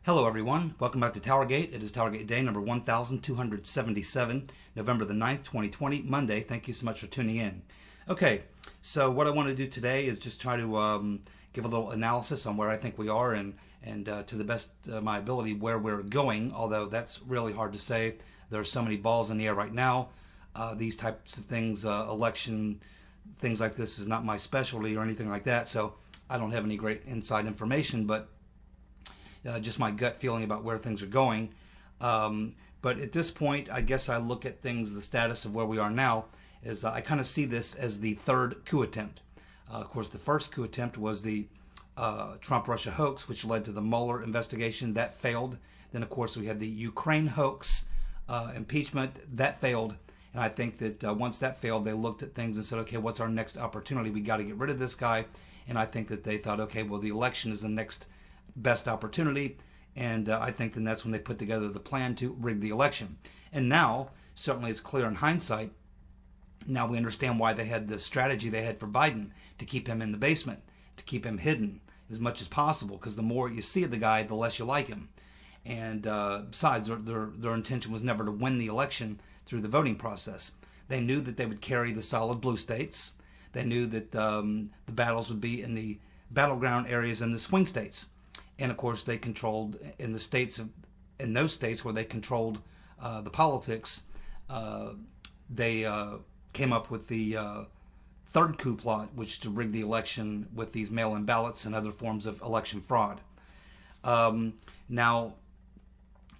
Hello everyone, welcome back to TowerGate. It is TowerGate day number 1277, November the 9th, 2020, Monday. Thank you so much for tuning in. Okay, so what I want to do today is just try to give a little analysis on where I think we are and to the best of my ability where we're going, although that's really hard to say. There are so many balls in the air right now. These types of things, election, things like this is not my specialty or anything like that, so I don't have any great inside information, but just my gut feeling about where things are going. But at this point, I guess I look at things, the status of where we are now, is I kind of see this as the third coup attempt. Of course, the first coup attempt was the Trump-Russia hoax, which led to the Mueller investigation. That failed. Then, of course, we had the Ukraine hoax, impeachment. That failed. And I think that once that failed, they looked at things and said, okay, what's our next opportunity? We got to get rid of this guy. And I think that they thought, okay, well, the election is the next best opportunity, and I think then that's when they put together the plan to rig the election. And now, certainly it's clear in hindsight, now we understand why they had the strategy they had for Biden, to keep him in the basement, to keep him hidden as much as possible, because the more you see of the guy, the less you like him. And besides, their intention was never to win the election through the voting process. They knew that they would carry the solid blue states. They knew that the battles would be in the battleground areas in the swing states. And of course, they controlled in the states, in those states where they controlled the politics. They came up with the third coup plot, which is to rig the election with these mail-in ballots and other forms of election fraud. Now,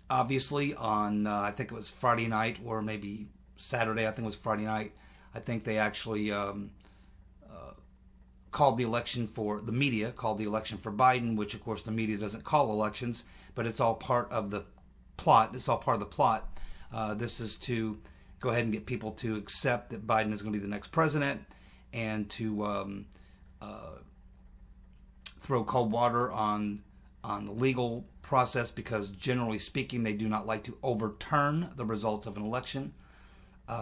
obviously, on I think it was Friday night or maybe Saturday. I think it was Friday night. I think they actually called the election for, the media called the election for Biden, which of course the media doesn't call elections, but it's all part of the plot. It's all part of the plot. This is to go ahead and get people to accept that Biden is going to be the next president, and to throw cold water on the legal process, because generally speaking, they do not like to overturn the results of an election.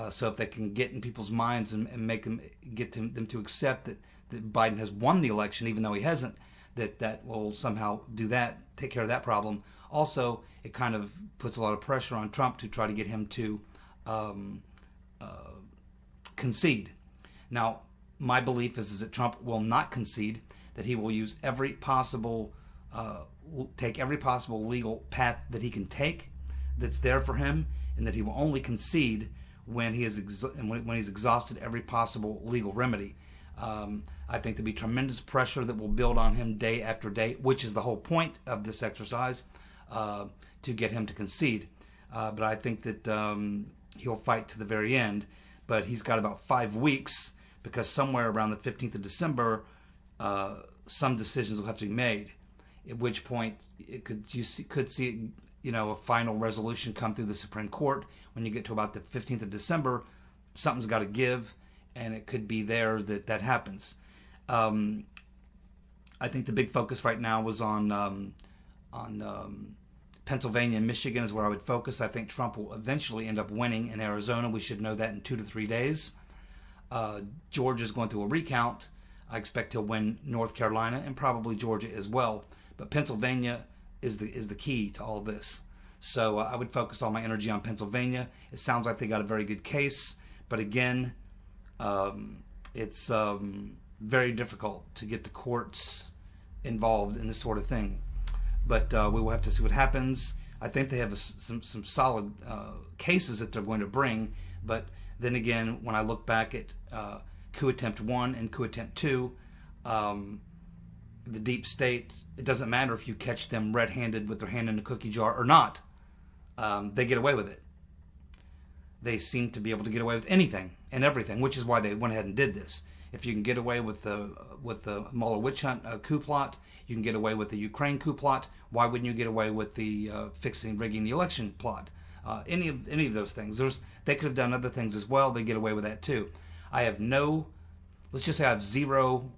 So if they can get in people's minds and make them them to accept that Biden has won the election, even though he hasn't, that will somehow take care of that problem. Also, it kind of puts a lot of pressure on Trump to try to get him to concede. Now, my belief is that Trump will not concede, that he will use every possible, take every possible legal path that he can take that's there for him, and that he will only concede when he is when he's exhausted every possible legal remedy. I think there'll be tremendous pressure that will build on him day after day, which is the whole point of this exercise, to get him to concede. But I think that he'll fight to the very end. But he's got about 5 weeks, because somewhere around the 15th of December, some decisions will have to be made. At which point, you could see a final resolution come through the Supreme Court. When you get to about the 15th of December, something's got to give, and it could be there that happens. I think the big focus right now was on Pennsylvania and Michigan is where I would focus. I think Trump will eventually end up winning in Arizona. We should know that in 2 to 3 days. Georgia is going through a recount. I expect he'll win North Carolina and probably Georgia as well. But Pennsylvania is the key to all this. So I would focus all my energy on Pennsylvania. It sounds like they got a very good case, but again, it's very difficult to get the courts involved in this sort of thing. But we will have to see what happens. I think they have some solid cases that they're going to bring. But then again, when I look back at coup attempt 1 and coup attempt 2, the deep state, it doesn't matter if you catch them red-handed with their hand in a cookie jar or not. They get away with it. They seem to be able to get away with anything and everything, which is why they went ahead and did this. If you can get away with the Mueller witch hunt coup plot, you can get away with the Ukraine coup plot. Why wouldn't you get away with the rigging the election plot? Any of those things. They could have done other things as well. They get away with that too. I have let's just say I have zero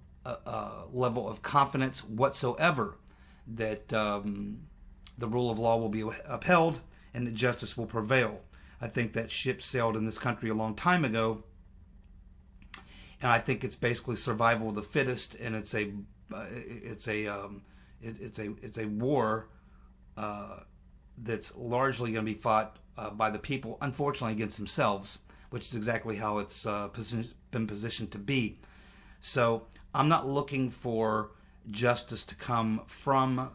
level of confidence whatsoever that the rule of law will be upheld and that justice will prevail. I think that ship sailed in this country a long time ago, and I think it's basically survival of the fittest, and it's a war that's largely going to be fought by the people, unfortunately, against themselves, which is exactly how it's been positioned to be. So I'm not looking for justice to come from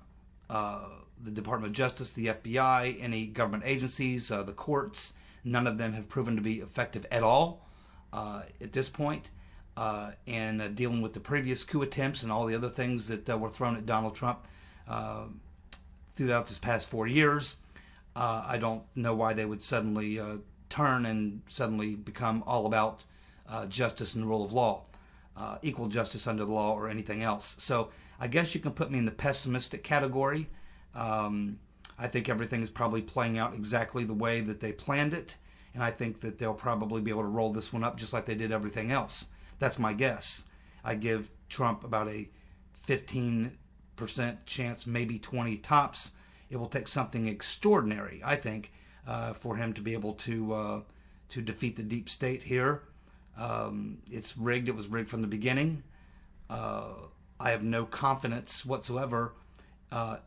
the Department of Justice, the FBI, any government agencies, the courts. None of them have proven to be effective at all at this point. And dealing with the previous coup attempts and all the other things that were thrown at Donald Trump throughout this past 4 years, I don't know why they would suddenly turn and suddenly become all about justice and the rule of law, equal justice under the law, or anything else. So I guess you can put me in the pessimistic category. I think everything is probably playing out exactly the way that they planned it, and I think that they'll probably be able to roll this one up just like they did everything else. That's my guess. I give Trump about a 15% chance, maybe 20 tops. It will take something extraordinary, I think, for him to be able to defeat the deep state here. It's rigged. It was rigged from the beginning. I have no confidence whatsoever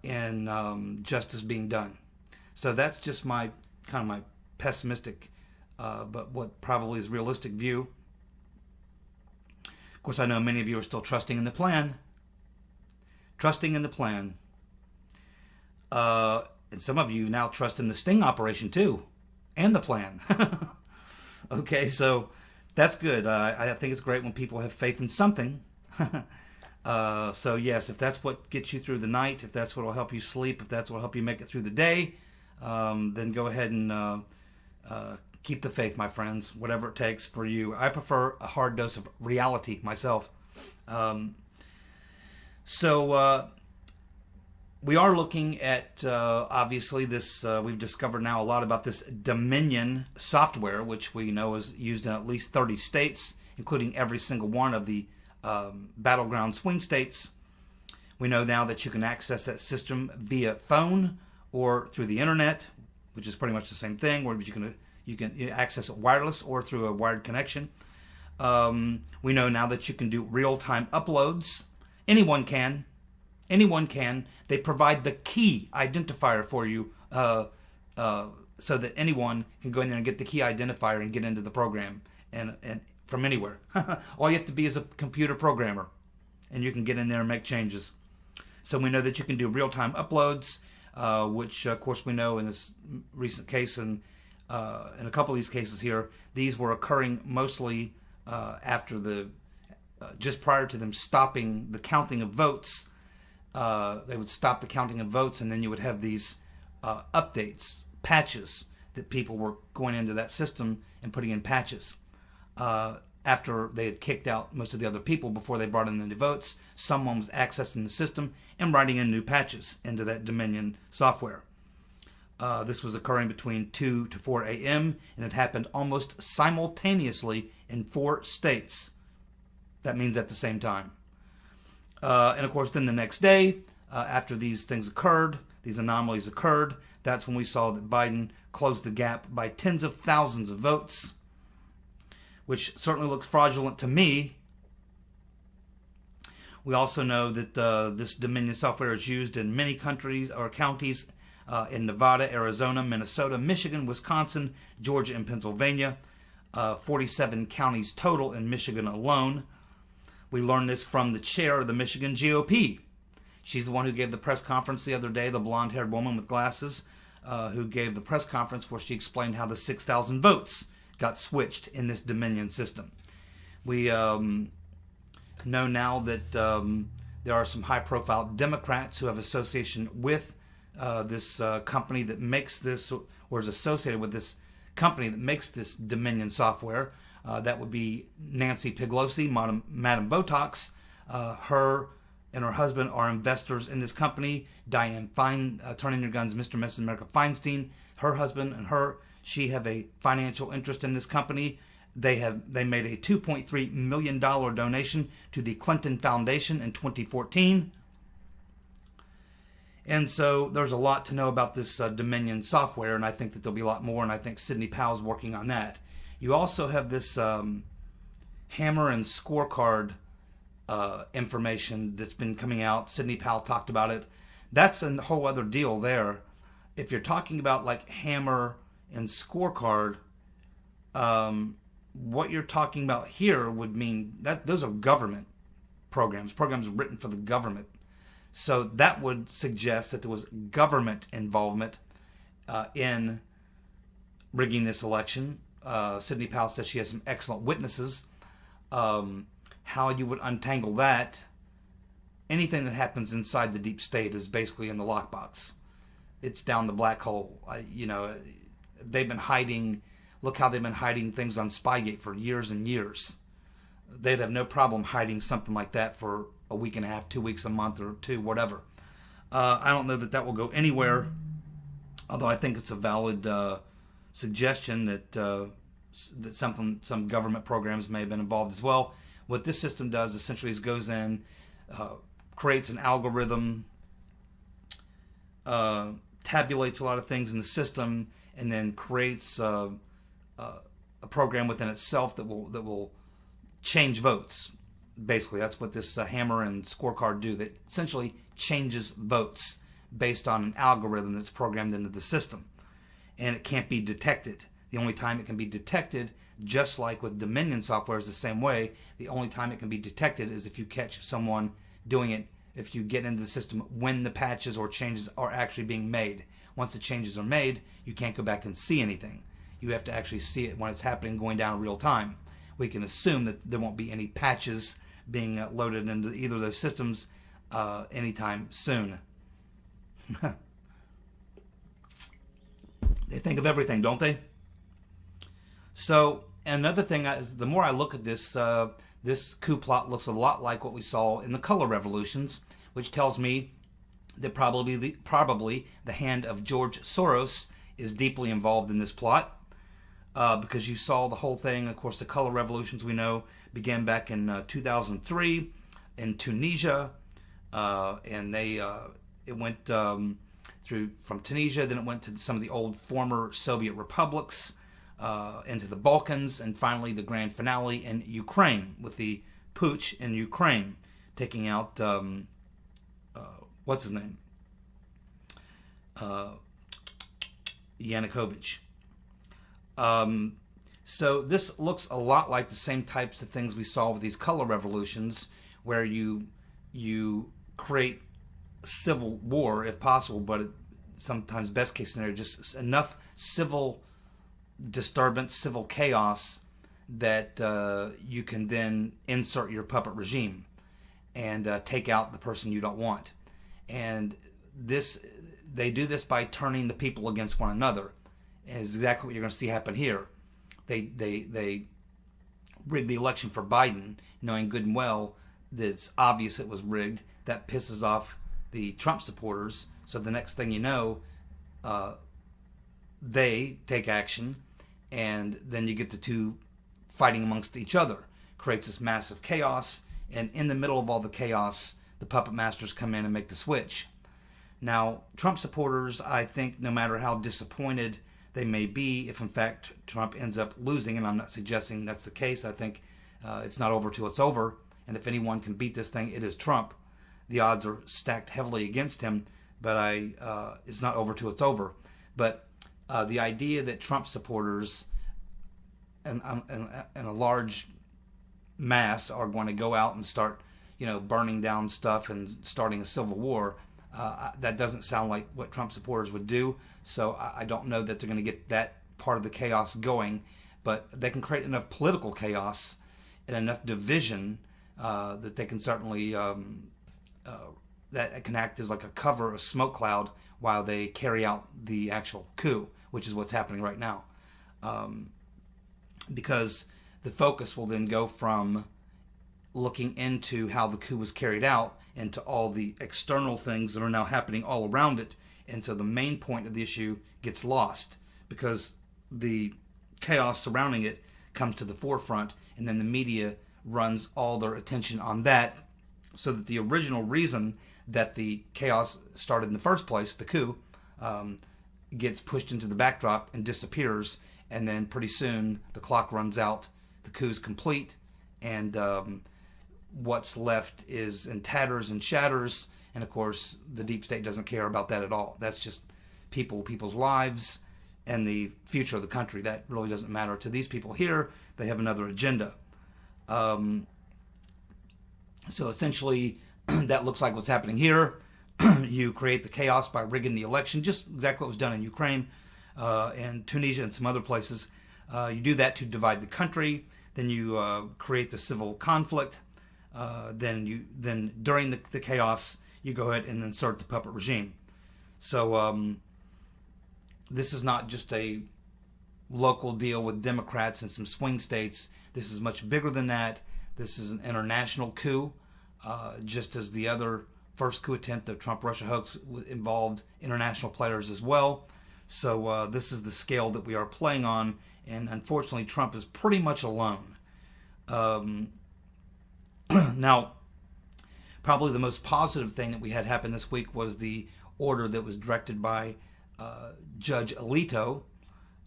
in justice being done. So that's just my kind of my pessimistic, but what probably is realistic view. Of course, I know many of you are still trusting in the plan. Trusting in the plan. And some of you now trust in the sting operation too, and the plan. Okay, so that's good. I think it's great when people have faith in something. So yes, if that's what gets you through the night, if that's what will help you sleep, if that's what will help you make it through the day, then go ahead and keep the faith, my friends, whatever it takes for you. I prefer a hard dose of reality myself. So we are looking at, obviously, this, we've discovered now a lot about this Domminion software, which we know is used in at least 30 states, including every single one of the battleground swing states. We know now that you can access that system via phone or through the internet, which is pretty much the same thing, where you can access it wireless or through a wired connection. We know now that you can do real-time uploads. Anyone can. Anyone can. They provide the key identifier for you so that anyone can go in there and get the key identifier and get into the program and from anywhere. All you have to be is a computer programmer, and you can get in there and make changes. So we know that you can do real-time uploads, which, of course, we know in this recent case and in a couple of these cases here, these were occurring mostly after just prior to them stopping the counting of votes. They would stop the counting of votes, and then you would have these updates, patches, that people were going into that system and putting in patches. After they had kicked out most of the other people before they brought in the new votes, someone was accessing the system and writing in new patches into that Domminion software. This was occurring between 2 to 4 a.m., and it happened almost simultaneously in 4 states. That means at the same time. And of course, then the next day, after these things occurred, these anomalies occurred, that's when we saw that Biden closed the gap by tens of thousands of votes, which certainly looks fraudulent to me. We also know that this Domminion software is used in many countries or counties in Nevada, Arizona, Minnesota, Michigan, Wisconsin, Georgia, and Pennsylvania. 47 counties total in Michigan alone. We learned this from the chair of the Michigan GOP. She's the one who gave the press conference the other day, the blonde-haired woman with glasses, who gave the press conference where she explained how the 6,000 votes got switched in this Domminion system. We know now that there are some high-profile Democrats who have association with this company that makes this, or is associated with this company that makes this Domminion software. That would be Nancy Pelosi, Madam Botox. Her and her husband are investors in this company. Diane Turn in Your Guns, Mr. and Mrs. America Feinstein, her husband and she have a financial interest in this company. They made a $2.3 million donation to the Clinton Foundation in 2014. And so there's a lot to know about this Domminion software, and I think that there'll be a lot more, and I think Sidney Powell's working on that. You also have this hammer and scorecard information that's been coming out. Sidney Powell talked about it. that's a whole other deal there. If you're talking about like Hammer and Scorecard, what you're talking about here would mean that those are government programs written for the government. So that would suggest that there was government involvement in rigging this election. Sidney Powell says she has some excellent witnesses. How you would untangle that, anything that happens inside the deep state is basically in the lockbox. It's down the black hole. They've been hiding, look how they've been hiding things on Spygate for years and years. They'd have no problem hiding something like that for a week and a half, 2 weeks, a month, or two, whatever. I don't know that that will go anywhere, although I think it's a valid suggestion that some government programs may have been involved as well. What this system does essentially is goes in, creates an algorithm, tabulates a lot of things in the system, and then creates a program within itself that will change votes. Basically, that's what this Hammer and Scorecard do. That essentially changes votes based on an algorithm that's programmed into the system, and it can't be detected. The only time it can be detected, just like with Domminion software, is the same way. The only time it can be detected is if you catch someone doing it, if you get into the system when the patches or changes are actually being made. Once the changes are made, you can't go back and see anything. You have to actually see it when it's happening, going down in real time. We can assume that there won't be any patches being loaded into either of those systems anytime soon. They think of everything, don't they? So another thing is, the more I look at this, this coup plot looks a lot like what we saw in the color revolutions, which tells me that probably the hand of George Soros is deeply involved in this plot, because you saw the whole thing. Of course, the color revolutions, we know, began back in 2003 in Tunisia, and it went through from Tunisia, then it went to some of the old former Soviet republics, into the Balkans, and finally the grand finale in Ukraine with the putsch in Ukraine, taking out what's his name, Yanukovych. So this looks a lot like the same types of things we saw with these color revolutions, where you create civil war if possible, but sometimes best case scenario, just enough civil disturbance, civil chaos, that you can then insert your puppet regime and take out the person you don't want. And they do this by turning the people against one another. And it's exactly what you're going to see happen here. They rigged the election for Biden, knowing good and well that it's obvious it was rigged. That pisses off the Trump supporters. So the next thing you know, they take action, and then you get the two fighting amongst each other. Creates this massive chaos, and in the middle of all the chaos, the puppet masters come in and make the switch. Now, Trump supporters, I think, no matter how disappointed they may be, if in fact Trump ends up losing, and I'm not suggesting that's the case, I think it's not over till it's over, and if anyone can beat this thing, it is Trump. The odds are stacked heavily against him, but it's not over till it's over. But the idea that Trump supporters and a large mass are going to go out and start, burning down stuff and starting a civil war, that doesn't sound like what Trump supporters would do. So I don't know that they're going to get that part of the chaos going, but they can create enough political chaos and enough division that they can certainly that can act as like a cover, a smoke cloud, while they carry out the actual coup, which is what's happening right now. Because the focus will then go from looking into how the coup was carried out into all the external things that are now happening all around it. And so the main point of the issue gets lost because the chaos surrounding it comes to the forefront, and then the media runs all their attention on that, so that the original reason that the chaos started in the first place, the coup, gets pushed into the backdrop and disappears, and then pretty soon the clock runs out, the coup's complete, and what's left is in tatters and shatters, And of course, the deep state doesn't care about that at all. That's just people's lives and the future of the country. That really doesn't matter to these people here. They have another agenda. So essentially, that looks like what's happening here. You create the chaos by rigging the election, just exactly what was done in Ukraine and Tunisia and some other places. You do that to divide the country. Then you create the civil conflict. Then during the chaos, you go ahead and insert the puppet regime. So this is not just a local deal with Democrats and some swing states. This is much bigger than that. This is an international coup, just as the other first coup attempt, the Trump-Russia hoax, involved international players as well. So this is the scale that we are playing on, and unfortunately Trump is pretty much alone. Now, probably the most positive thing that we had happen this week was the order that was directed by Judge Alito,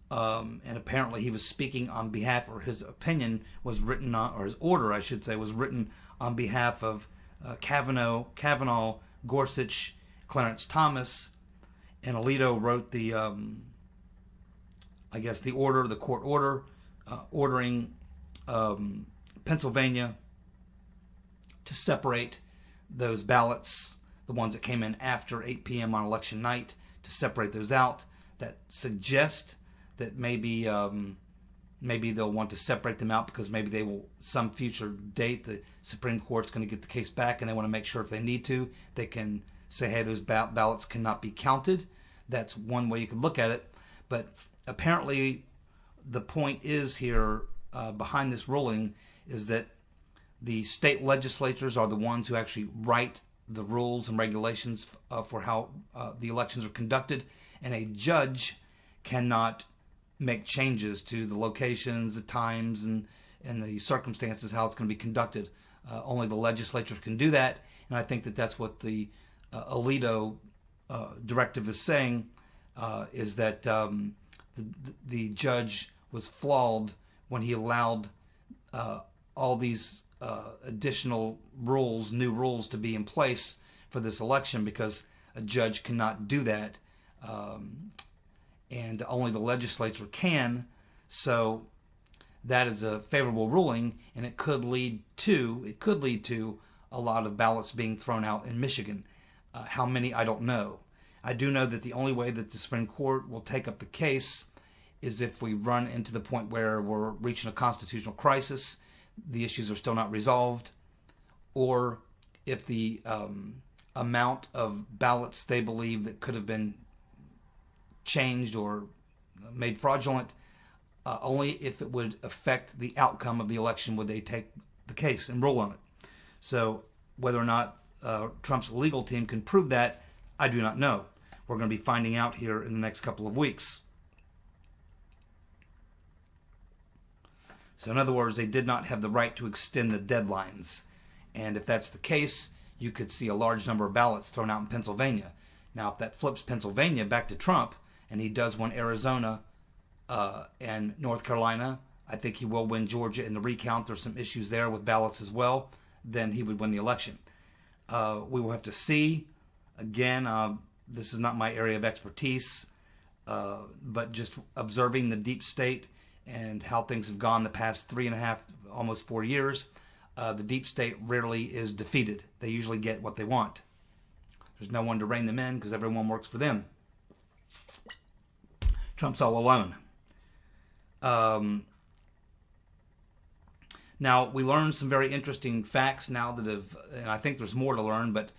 and apparently he was speaking on behalf, or his opinion was written on, or his order, I should say, was written on behalf of Kavanaugh, Gorsuch, Clarence Thomas, and Alito wrote the, I guess, the order, the court order, ordering Pennsylvania to separate those ballots, the ones that came in after 8 p.m. on election night, to separate those out. That suggest that maybe they'll want to separate them out because maybe they will, some future date, the Supreme Court's going to get the case back, and they want to make sure if they need to, they can say, hey, those ballots cannot be counted. That's one way you could look at it. But apparently the point is here behind this ruling is that the state legislatures are the ones who actually write the rules and regulations for how the elections are conducted, and a judge cannot make changes to the locations, the times, and the circumstances, how it's going to be conducted. Only the legislature can do that, and I think that that's what the Alito directive is saying, is that the judge was flawed when he allowed all these additional rules, new rules, to be in place for this election, because a judge cannot do that, and only the legislature can. So that is a favorable ruling, and it could lead to a lot of ballots being thrown out in Michigan. How many, I don't know. I do know that the only way that the Supreme Court will take up the case is if we run into the point where we're reaching a constitutional crisis, the issues are still not resolved, or if the amount of ballots they believe that could have been changed or made fraudulent, only if it would affect the outcome of the election would they take the case and rule on it. So whether or not Trump's legal team can prove that, I do not know. We're going to be finding out here in the next couple of weeks. So in other words, they did not have the right to extend the deadlines. And if that's the case, you could see a large number of ballots thrown out in Pennsylvania. Now, if that flips Pennsylvania back to Trump, and he does win Arizona and North Carolina, I think he will win Georgia in the recount. There's some issues there with ballots as well. Then he would win the election. We will have to see. Again, this is not my area of expertise, but just observing the deep state and how things have gone the past 3.5, almost 4 years, the deep state rarely is defeated. They usually get what they want. There's no one to rein them in because everyone works for them. Trump's all alone. Now, we learned some very interesting facts now that have, and I think there's more to learn, but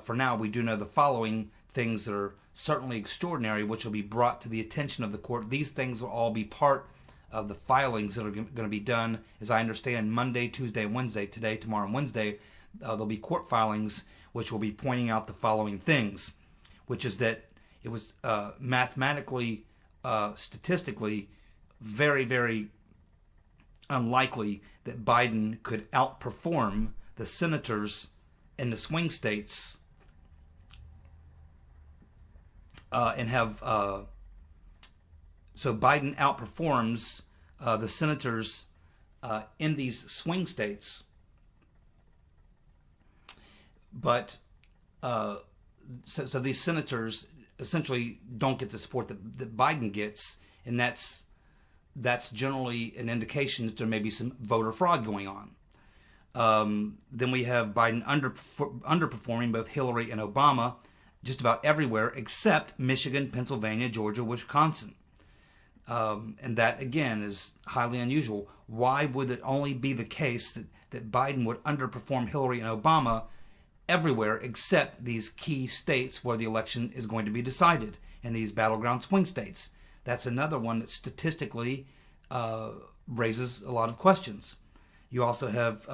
for now we do know the following things that are certainly extraordinary, which will be brought to the attention of the court. These things will all be part of the filings that are going to be done, as I understand, Monday, Tuesday, Wednesday, today, tomorrow, and Wednesday. There'll be court filings which will be pointing out the following things, which is that it was mathematically, statistically, very, very unlikely that Biden could outperform the senators in the swing states and have... So Biden outperforms the senators in these swing states, but so these senators essentially don't get the support that Biden gets, and that's generally an indication that there may be some voter fraud going on. Then we have Biden underperforming both Hillary and Obama just about everywhere except Michigan, Pennsylvania, Georgia, Wisconsin. And that, again, is highly unusual. Why would it only be the case that Biden would underperform Hillary and Obama everywhere except these key states where the election is going to be decided, in these battleground swing states? That's another one that statistically raises a lot of questions. You also have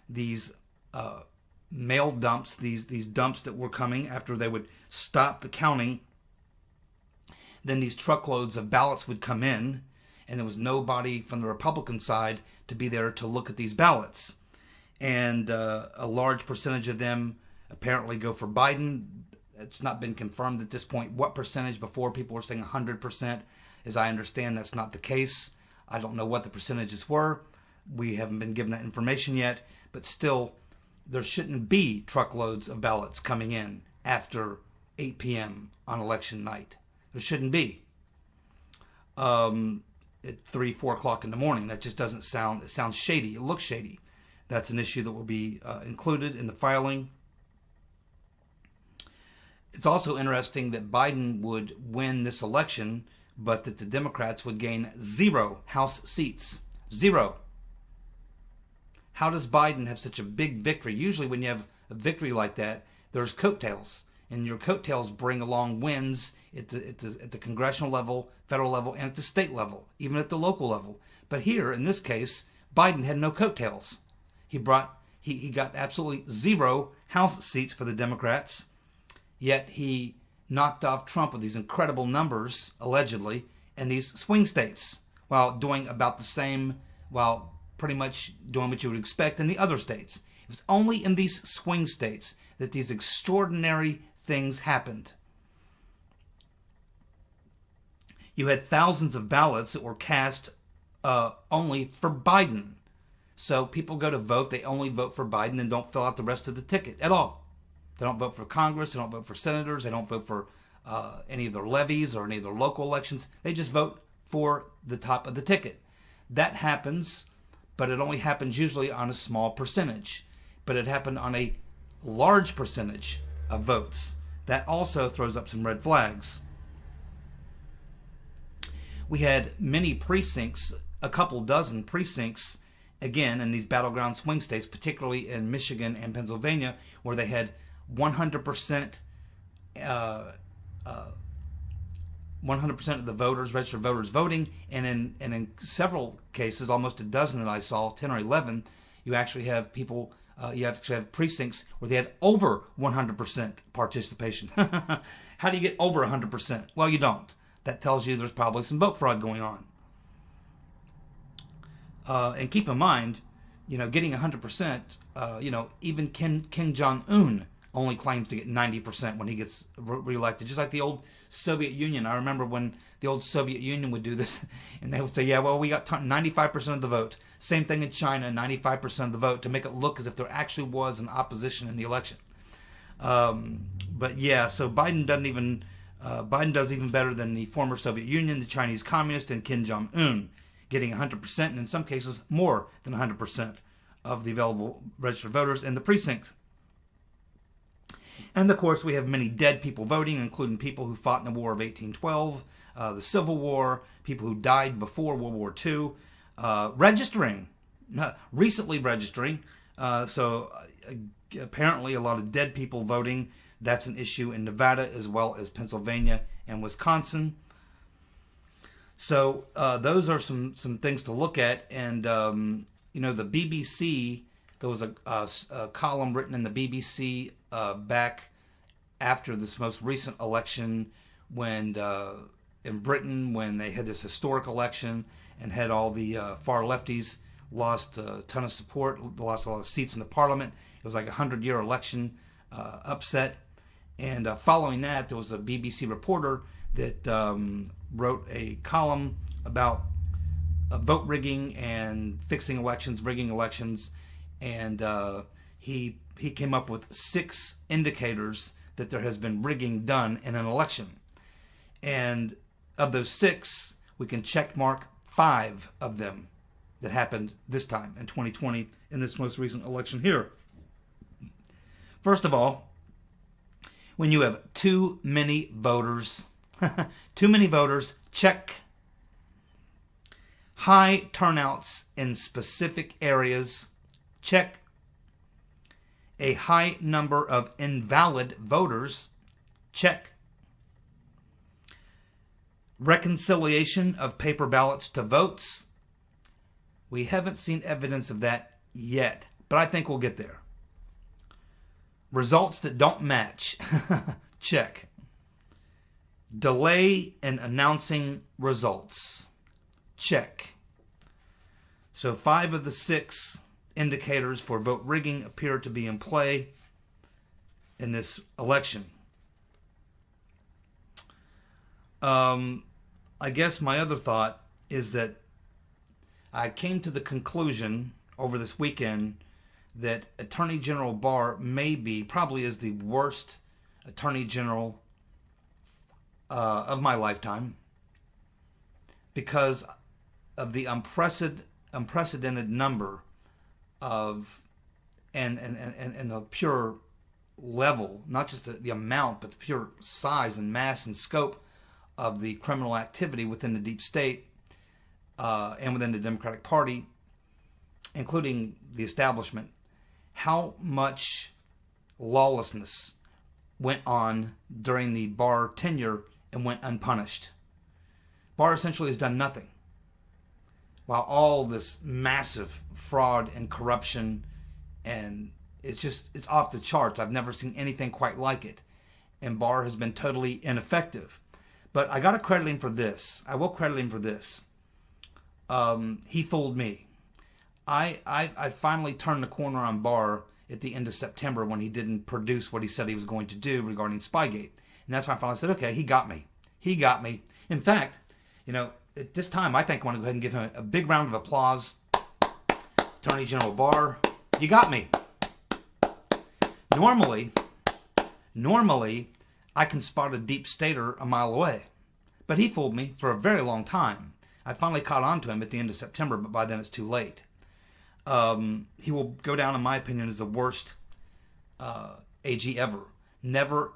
these mail dumps, these dumps that were coming after they would stop the counting. Then these truckloads of ballots would come in, and there was nobody from the Republican side to be there to look at these ballots. And a large percentage of them apparently go for Biden. It's not been confirmed at this point what percentage. Before, people were saying 100%. As I understand, that's not the case. I don't know what the percentages were. We haven't been given that information yet. But still, there shouldn't be truckloads of ballots coming in after 8 p.m. on election night. There shouldn't be. At 3, 4 o'clock in the morning. That just doesn't sound, it sounds shady. It looks shady. That's an issue that will be included in the filing. It's also interesting that Biden would win this election, but that the Democrats would gain 0 House seats. 0. How does Biden have such a big victory? Usually when you have a victory like that, there's coattails. And your coattails bring along wins at the congressional level, federal level, and at the state level, even at the local level. But here, in this case, Biden had no coattails. He got absolutely 0 House seats for the Democrats, yet he knocked off Trump with these incredible numbers, allegedly, in these swing states, while doing about the same, while pretty much doing what you would expect in the other states. It was only in these swing states that these extraordinary things happened. You had thousands of ballots that were cast only for Biden. So people go to vote, they only vote for Biden and don't fill out the rest of the ticket at all. They don't vote for Congress, they don't vote for senators, they don't vote for any of their levies or any of their local elections. They just vote for the top of the ticket. That happens, but it only happens usually on a small percentage. But it happened on a large percentage of votes. That also throws up some red flags. We had many precincts, a couple dozen precincts, again, in these battleground swing states, particularly in Michigan and Pennsylvania, where they had 100% of the voters, registered voters, voting, and in several cases, almost a dozen that I saw, 10 or 11, you actually have people, you actually have precincts where they had over 100% participation. How do you get over 100%? Well, you don't. That tells you there's probably some vote fraud going on. And keep in mind, getting 100%, even Kim Jong-un only claims to get 90% when he gets reelected. Just like the old Soviet Union. I remember when the old Soviet Union would do this, and they would say, yeah, well, we got 95% of the vote. Same thing in China, 95% of the vote, to make it look as if there actually was an opposition in the election. But yeah, so Biden does even better than the former Soviet Union, the Chinese Communist, and Kim Jong-un, getting 100%, and in some cases more than 100% of the available registered voters in the precinct. And of course, we have many dead people voting, including people who fought in the War of 1812, the Civil War, people who died before World War II, recently registering. So apparently a lot of dead people voting. That's an issue in Nevada as well as Pennsylvania and Wisconsin. So those are some things to look at. And, the BBC, there was a column written in the BBC back after this most recent election when in Britain, when they had this historic election and had all the far lefties lost a ton of support, lost a lot of seats in the parliament. It was like a 100-year election upset. And following that, there was a BBC reporter that wrote a column about vote rigging and fixing elections, rigging elections, and he he came up with 6 indicators that there has been rigging done in an election. And of those 6, we can check mark 5 of them that happened this time in 2020 in this most recent election here. First of all, when you have too many voters, check. High turnouts in specific areas, check. A high number of invalid voters, check. Reconciliation of paper ballots to votes. We haven't seen evidence of that yet, but I think we'll get there. Results that don't match, check. Delay in announcing results, check. So 5 of the 6 indicators for vote rigging appear to be in play in this election. I guess my other thought is that I came to the conclusion over this weekend that Attorney General Barr probably is the worst Attorney General of my lifetime because of the unprecedented number of and the pure level, not just the amount, but the pure size and mass and scope of the criminal activity within the deep state and within the Democratic Party, including the establishment. How much lawlessness went on during the Barr tenure and went unpunished. Barr essentially has done nothing, while all this massive fraud and corruption, and it's off the charts. I've never seen anything quite like it. And Barr has been totally ineffective. But I got to credit him for this. I will credit him for this. He fooled me. I finally turned the corner on Barr at the end of September when he didn't produce what he said he was going to do regarding Spygate. And that's why I finally said, okay, he got me. He got me. In fact, at this time, I think I want to go ahead and give him a big round of applause. Attorney General Barr, you got me. Normally, I can spot a deep stater a mile away. But he fooled me for a very long time. I finally caught on to him at the end of September, but by then it's too late. He will go down, in my opinion, as the worst AG ever. Never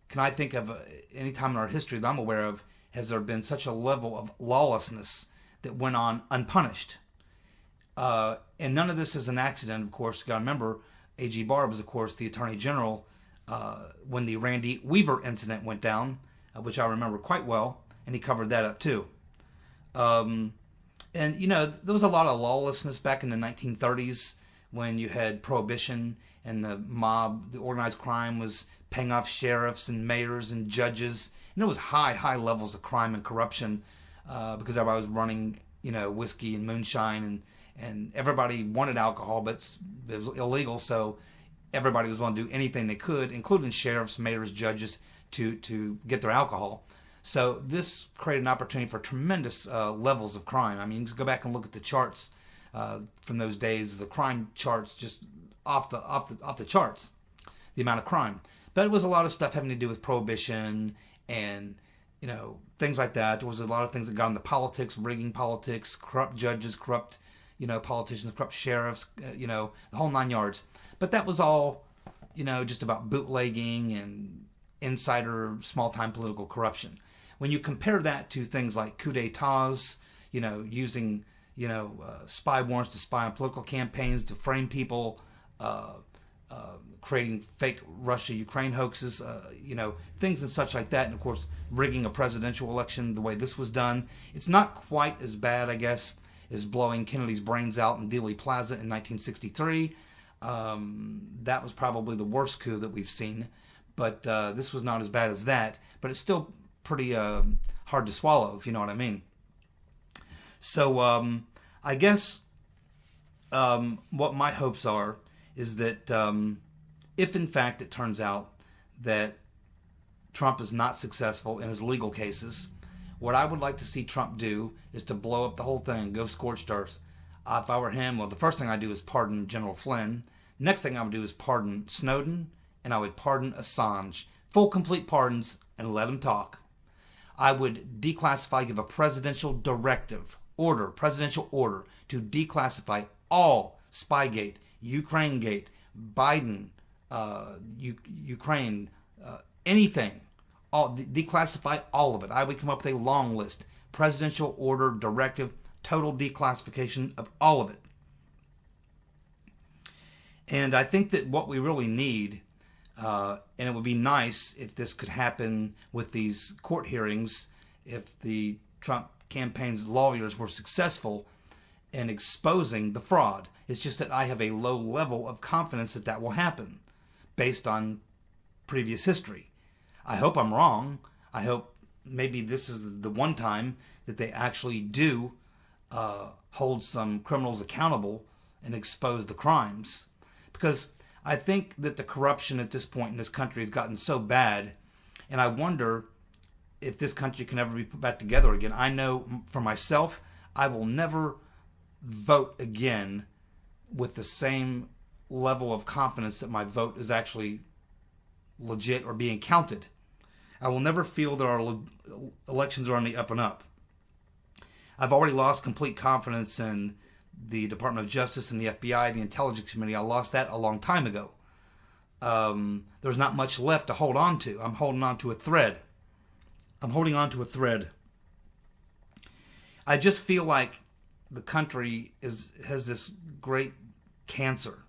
can I think of any time in our history that I'm aware of has there been such a level of lawlessness that went on unpunished. And none of this is an accident, of course. You got to remember, AG Barr was, of course, the Attorney General when the Randy Weaver incident went down, which I remember quite well, and he covered that up too. And, there was a lot of lawlessness back in the 1930s when you had Prohibition and the mob, the organized crime was paying off sheriffs and mayors and judges. And there was high levels of crime and corruption because everybody was running, whiskey and moonshine, and everybody wanted alcohol, but it was illegal, so everybody was willing to do anything they could, including sheriffs, mayors, judges, to get their alcohol. So this created an opportunity for tremendous levels of crime. I mean, just go back and look at the charts from those days. The crime charts just off the charts, the amount of crime. But it was a lot of stuff having to do with Prohibition and things like that. There was a lot of things that got into politics, rigging politics, corrupt judges, corrupt politicians, corrupt sheriffs, the whole 9 yards. But that was all just about bootlegging and insider small-time political corruption. When you compare that to things like coup d'etats, using, spy warrants to spy on political campaigns, to frame people, creating fake Russia-Ukraine hoaxes, things and such like that. And, of course, rigging a presidential election the way this was done. It's not quite as bad, I guess, as blowing Kennedy's brains out in Dealey Plaza in 1963. That was probably the worst coup that we've seen. But this was not as bad as that. But it's still pretty hard to swallow, if you know what I mean. So I guess what my hopes are is that if in fact it turns out that Trump is not successful in his legal cases, what I would like to see Trump do is to blow up the whole thing, go scorched earth. If I were him, well, the first thing I'd do is pardon General Flynn. Next thing I would do is pardon Snowden, and I would pardon Assange. Full, complete pardons, and let them talk. I would declassify, give a presidential directive, presidential order to declassify all Spygate, Ukrainegate, Biden, Ukraine, anything. Declassify all of it. I would come up with a long list. Presidential order, directive, total declassification of all of it. And I think that what we really need, and it would be nice if this could happen with these court hearings, if the Trump campaign's lawyers were successful in exposing the fraud. It's just that I have a low level of confidence that that will happen based on previous history. I hope I'm wrong. I hope maybe this is the one time that they actually do hold some criminals accountable and expose the crimes. Because I think that the corruption at this point in this country has gotten so bad, and I wonder if this country can ever be put back together again. I know for myself, I will never vote again with the same level of confidence that my vote is actually legit or being counted. I will never feel that our elections are on the up and up. I've already lost complete confidence in the Department of Justice and the FBI, the Intelligence Committee. I lost that a long time ago. There's not much left to hold on to. I'm holding on to a thread. I just feel like the country has this great cancer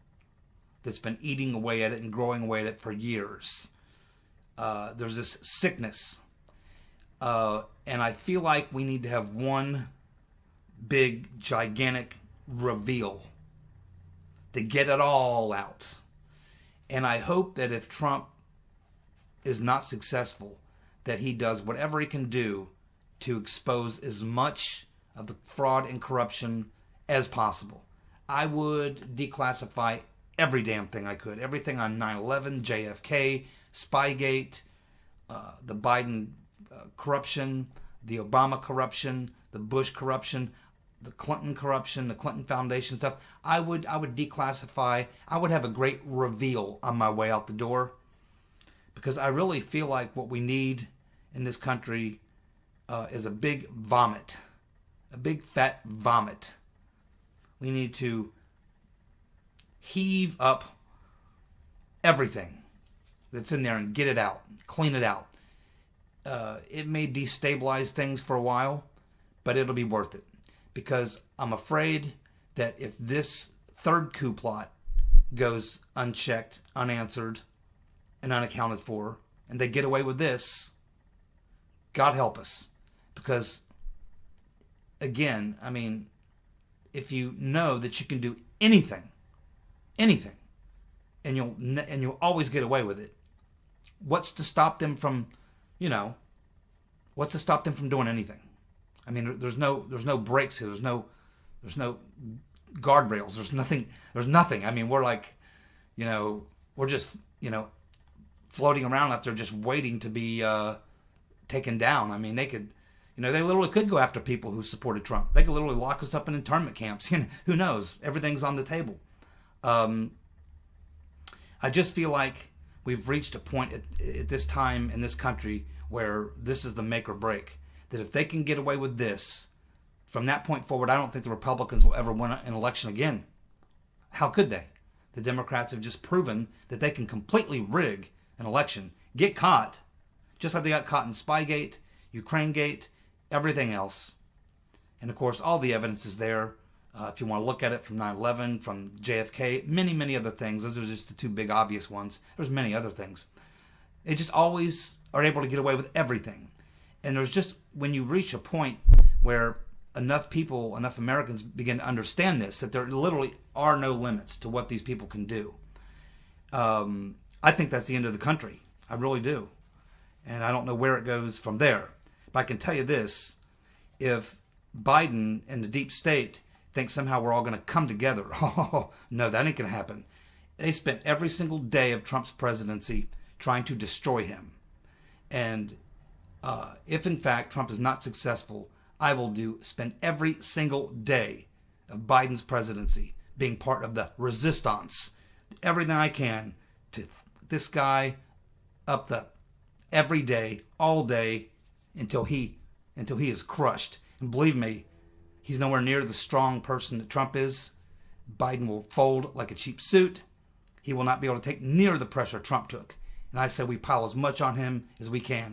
that's been eating away at it and growing away at it for years. There's this sickness. And I feel like we need to have one big, gigantic reveal to get it all out. And I hope that if Trump is not successful, that he does whatever he can do to expose as much of the fraud and corruption as possible. I would declassify every damn thing I could. Everything on 9/11, JFK, Spygate, the Biden corruption, the Obama corruption, the Bush corruption, the Clinton corruption, the Clinton Foundation stuff. I would declassify. I would have a great reveal on my way out the door, because I really feel like what we need in this country is a big vomit, a big fat vomit. We need to heave up everything that's in there and get it out, clean it out. It may destabilize things for a while, but it'll be worth it. Because I'm afraid that if this third coup plot goes unchecked, unanswered, and unaccounted for, and they get away with this, God help us. Because, again, I mean, if you know that you can do anything, and you'll always get away with it, what's to stop them from, what's to stop them from doing anything? I mean, there's no brakes here. There's no guardrails. There's nothing. I mean, we're like, we're just, floating around out there just waiting to be taken down. I mean, they could, they literally could go after people who supported Trump. They could literally lock us up in internment camps. Who knows? Everything's on the table. I just feel like we've reached a point at this time in this country where this is the make or break. That if they can get away with this, from that point forward, I don't think the Republicans will ever win an election again. How could they? The Democrats have just proven that they can completely rig an election, get caught, just like they got caught in Spygate, Ukrainegate, everything else. And of course, all the evidence is there. If you want to look at it from 9/11, from JFK, many, many other things. Those are just the two big obvious ones. There's many other things. They just always are able to get away with everything. And there's just, when you reach a point where enough people, enough Americans begin to understand this, that there literally are no limits to what these people can do. I think that's the end of the country. I really do. And I don't know where it goes from there. But I can tell you this, if Biden and the deep state think somehow we're all going to come together, oh, no, that ain't going to happen. They spent every single day of Trump's presidency trying to destroy him. And if in fact Trump is not successful, I will spend every single day of Biden's presidency being part of the resistance everything I can to this guy up the every day, all day, until he is crushed. And believe me, he's nowhere near the strong person that Trump is. Biden will fold like a cheap suit. He will not be able to take near the pressure Trump took. And I say we pile as much on him as we can.